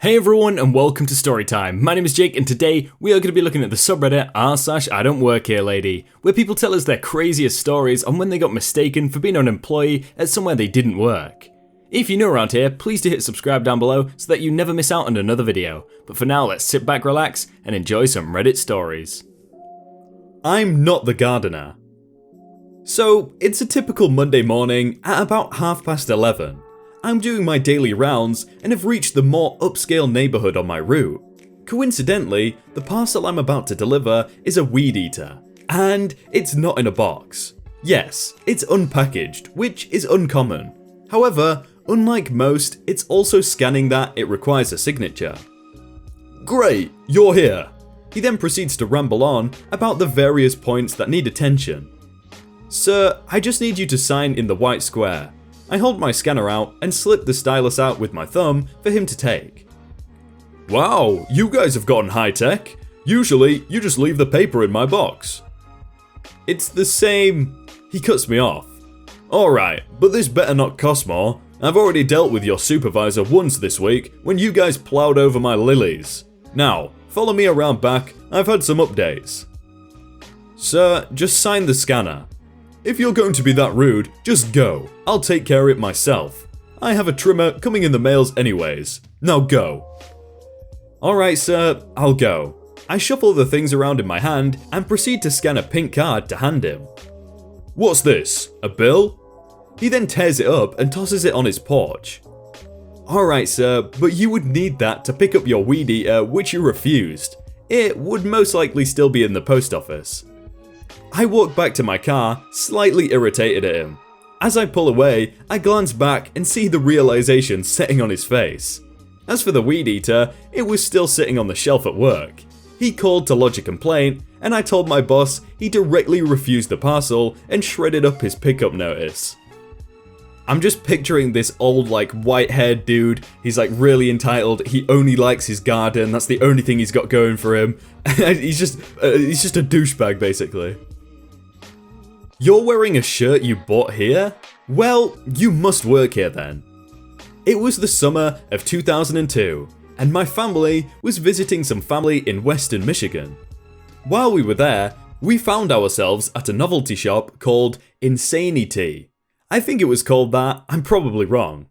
Hey everyone and welcome to Storytime. My name is Jake and today we are going to be looking at the subreddit r/idontworkherelady, where people tell us their craziest stories on when they got mistaken for being an employee at somewhere they didn't work. If you're new around here, please do hit subscribe down below so that you never miss out on another video. But for now, let's sit back, relax and enjoy some Reddit stories. I'm not the gardener. So, it's a typical Monday morning at about 11:30. I'm doing my daily rounds and have reached the more upscale neighbourhood on my route. Coincidentally, the parcel I'm about to deliver is a weed eater, and it's not in a box. Yes, it's unpackaged, which is uncommon. However, unlike most, it's also scanning that it requires a signature. Great, you're here. He then proceeds to ramble on about the various points that need attention. Sir, I just need you to sign in the white square. I hold my scanner out and slip the stylus out with my thumb for him to take. Wow, you guys have gotten high tech. Usually, you just leave the paper in my box. It's the same. He cuts me off. Alright, but this better not cost more. I've already dealt with your supervisor once this week when you guys plowed over my lilies. Now, follow me around back, I've had some updates. Sir, just sign the scanner. If you're going to be that rude, just go. I'll take care of it myself. I have a trimmer coming in the mails anyways. Now go. Alright sir, I'll go. I shuffle the things around in my hand and proceed to scan a pink card to hand him. What's this? A bill? He then tears it up and tosses it on his porch. Alright sir, but you would need that to pick up your weed eater, which you refused. It would most likely still be in the post office. I walk back to my car, slightly irritated at him. As I pull away, I glance back and see the realization setting on his face. As for the weed eater, it was still sitting on the shelf at work. He called to lodge a complaint, and I told my boss he directly refused the parcel and shredded up his pickup notice. I'm just picturing this old white-haired dude. He's really entitled. He only likes his garden. That's the only thing he's got going for him. he's just a douchebag basically. You're wearing a shirt you bought here? Well, you must work here then. It was the summer of 2002, and my family was visiting some family in Western Michigan. While we were there, we found ourselves at a novelty shop called Insanity. I think it was called that, I'm probably wrong.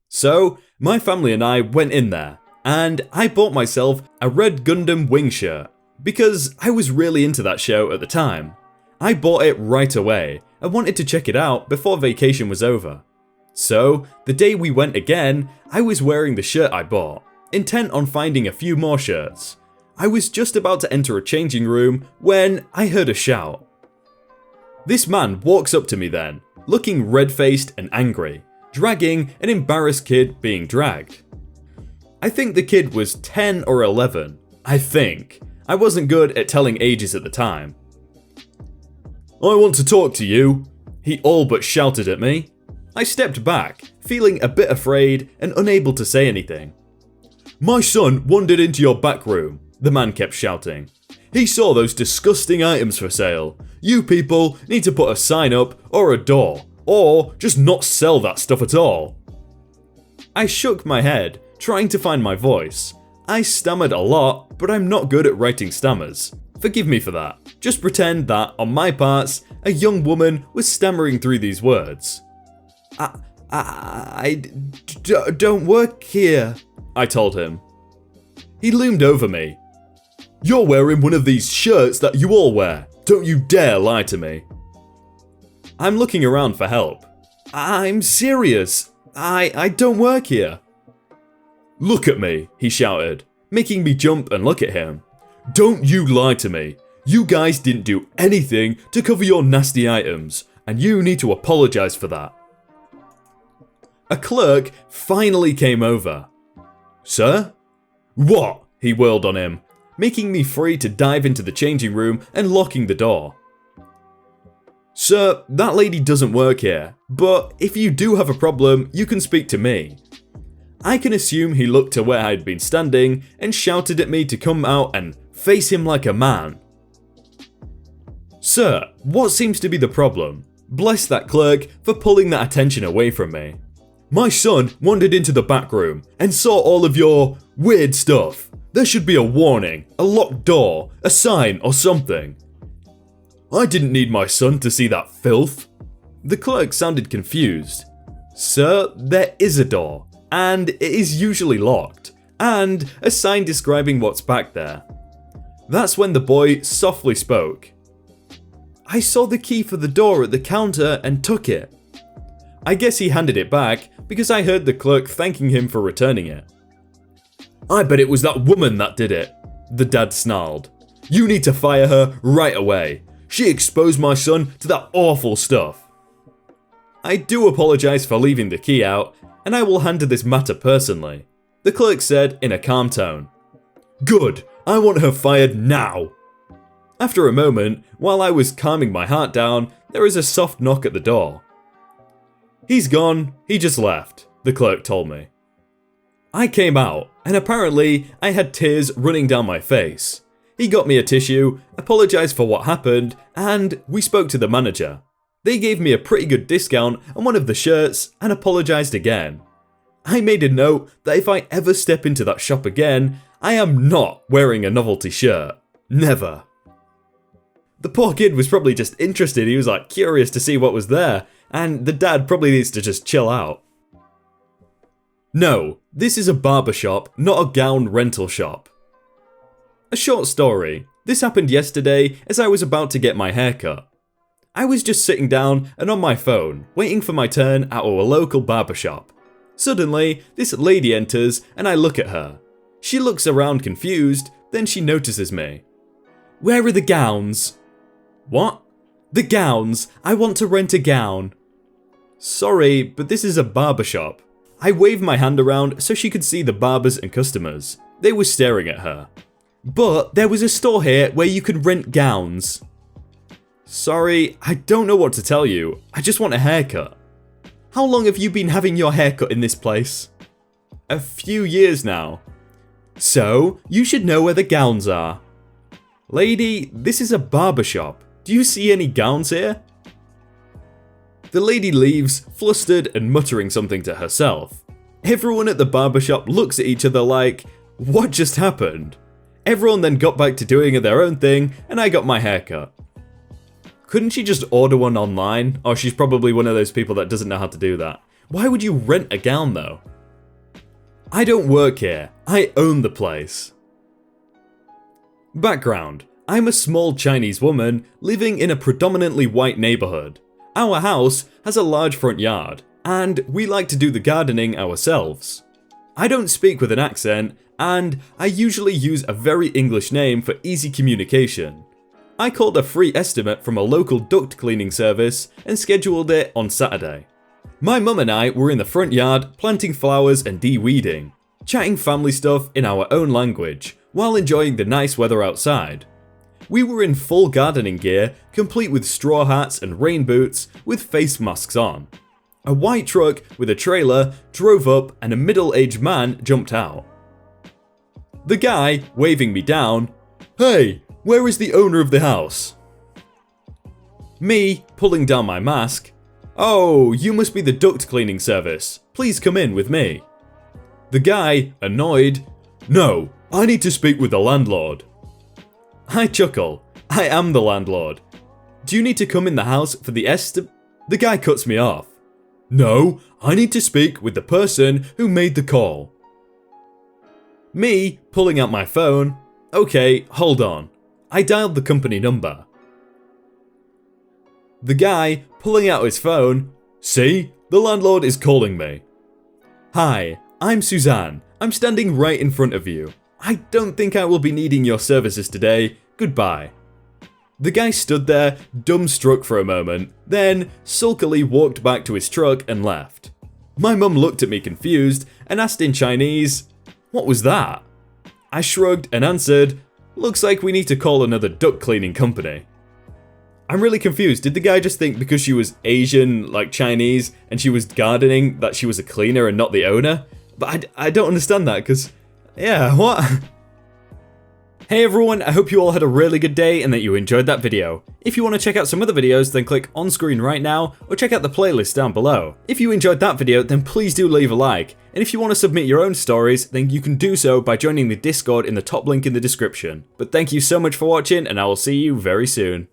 So, my family and I went in there, and I bought myself a red Gundam wing shirt, because I was really into that show at the time. I bought it right away and wanted to check it out before vacation was over. So, the day we went again, I was wearing the shirt I bought, intent on finding a few more shirts. I was just about to enter a changing room when I heard a shout. This man walks up to me then, looking red-faced and angry, dragging an embarrassed kid being dragged. I think the kid was 10 or 11, I think. I wasn't good at telling ages at the time. I want to talk to you, he all but shouted at me. I stepped back, feeling a bit afraid and unable to say anything. My son wandered into your back room, the man kept shouting. He saw those disgusting items for sale. You people need to put a sign up or a door, or just not sell that stuff at all. I shook my head, trying to find my voice. I stammered a lot, but I'm not good at writing stammers. Forgive me for that. Just pretend that, on my parts, a young woman was stammering through these words. I don't work here, I told him. He loomed over me. You're wearing one of these shirts that you all wear. Don't you dare lie to me. I'm looking around for help. I'm serious. I don't work here. Look at me, he shouted, making me jump and look at him. Don't you lie to me. You guys didn't do anything to cover your nasty items, and you need to apologize for that. A clerk finally came over. Sir? What? He whirled on him, making me free to dive into the changing room and locking the door. Sir, that lady doesn't work here, but if you do have a problem, you can speak to me. I can assume he looked to where I'd been standing and shouted at me to come out and face him like a man. Sir, what seems to be the problem? Bless that clerk for pulling that attention away from me. My son wandered into the back room and saw all of your weird stuff. There should be a warning, a locked door, a sign or something. I didn't need my son to see that filth. The clerk sounded confused. Sir, there is a door, and it is usually locked, and a sign describing what's back there. That's when the boy softly spoke. I saw the key for the door at the counter and took it. I guess he handed it back because I heard the clerk thanking him for returning it. I bet it was that woman that did it, the dad snarled. You need to fire her right away. She exposed my son to that awful stuff. I do apologize for leaving the key out, and I will handle this matter personally, the clerk said in a calm tone. Good, I want her fired now. After a moment, while I was calming my heart down, there was a soft knock at the door. He's gone, he just left, the clerk told me. I came out, and apparently I had tears running down my face. He got me a tissue, apologized for what happened, and we spoke to the manager. They gave me a pretty good discount on one of the shirts and apologized again. I made a note that if I ever step into that shop again, I am not wearing a novelty shirt. Never. The poor kid was probably just interested, he was like curious to see what was there, and the dad probably needs to just chill out. No, this is a barbershop, not a gown rental shop. A short story. This happened yesterday as I was about to get my hair cut. I was just sitting down and on my phone, waiting for my turn at our local barbershop. Suddenly, this lady enters and I look at her. She looks around confused, then she notices me. Where are the gowns? What? The gowns. I want to rent a gown. Sorry, but this is a barbershop. I waved my hand around so she could see the barbers and customers. They were staring at her. But there was a store here where you could rent gowns. Sorry, I don't know what to tell you. I just want a haircut. How long have you been having your haircut in this place? A few years now. So, you should know where the gowns are. Lady, this is a barbershop. Do you see any gowns here? The lady leaves, flustered and muttering something to herself. Everyone at the barbershop looks at each other like, what just happened? Everyone then got back to doing their own thing and I got my haircut. Couldn't she just order one online? Or she's probably one of those people that doesn't know how to do that. Why would you rent a gown though? I don't work here, I own the place. Background. I'm a small Chinese woman living in a predominantly white neighborhood. Our house has a large front yard, and we like to do the gardening ourselves. I don't speak with an accent, and I usually use a very English name for easy communication. I called a free estimate from a local duct cleaning service and scheduled it on Saturday. My mum and I were in the front yard planting flowers and de-weeding, chatting family stuff in our own language, while enjoying the nice weather outside. We were in full gardening gear, complete with straw hats and rain boots, with face masks on. A white truck with a trailer drove up and a middle-aged man jumped out. The guy, waving me down, "Hey, where is the owner of the house?" Me, pulling down my mask, "Oh, you must be the duct cleaning service. Please come in with me." The guy, annoyed, "No, I need to speak with the landlord." I chuckle. I am the landlord. Do you need to come in the house for the The guy cuts me off. No, I need to speak with the person who made the call. Me, pulling out my phone. Okay, hold on. I dialed the company number. The guy, pulling out his phone. See, the landlord is calling me. Hi, I'm Suzanne. I'm standing right in front of you. I don't think I will be needing your services today. Goodbye. The guy stood there, dumbstruck for a moment, then sulkily walked back to his truck and left. My mum looked at me confused and asked in Chinese, "What was that?" I shrugged and answered, "Looks like we need to call another duct cleaning company." I'm really confused. Did the guy just think because she was Asian, like Chinese, and she was gardening that she was a cleaner and not the owner? But I don't understand that because, yeah, what? Hey everyone, I hope you all had a really good day and that you enjoyed that video. If you want to check out some other videos, then click on screen right now or check out the playlist down below. If you enjoyed that video, then please do leave a like. And if you want to submit your own stories, then you can do so by joining the Discord in the top link in the description. But thank you so much for watching, and I will see you very soon.